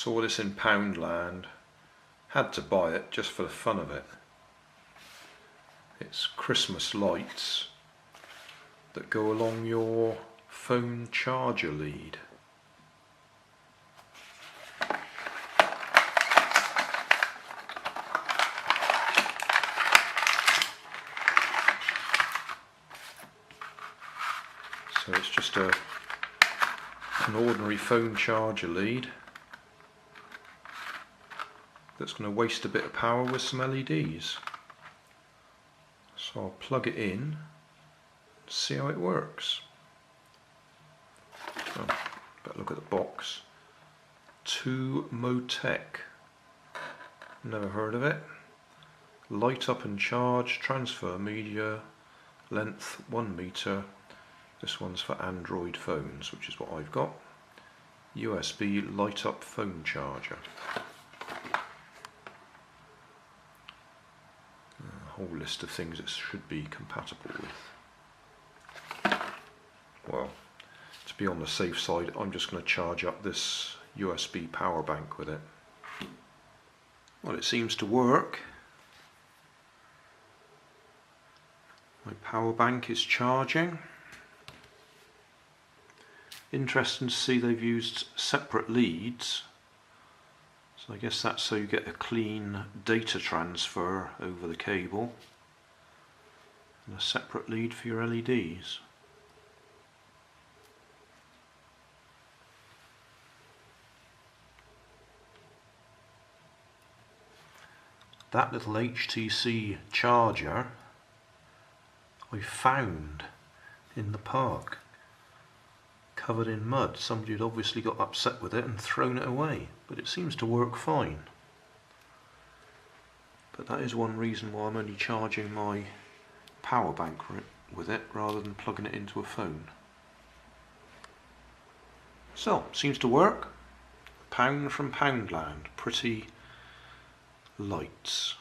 Saw this in Poundland, had to buy it just for the fun of it. It's Christmas lights that go along your phone charger lead. So it's just an ordinary phone charger lead that's going to waste a bit of power with some LEDs. So I'll plug it in, see how it works. Oh, better look at the box. 2 Motec. Never heard of it. Light up and charge, transfer media, length 1 meter. This one's for Android phones, which is what I've got. USB light up phone charger. A whole list of things it should be compatible with. Well, to be on the safe side, I'm just going to charge up this USB power bank with it. Well, it seems to work. My power bank is charging. Interesting to see they've used separate leads, so I guess that's so you get a clean data transfer over the cable, and a separate lead for your LEDs. That little HTC charger I found in the park, covered in mud. Somebody had obviously got upset with it and thrown it away, but it seems to work fine. But that is one reason why I'm only charging my power bank with it rather than plugging it into a phone. So, seems to work. £1 from Poundland. Pretty lights.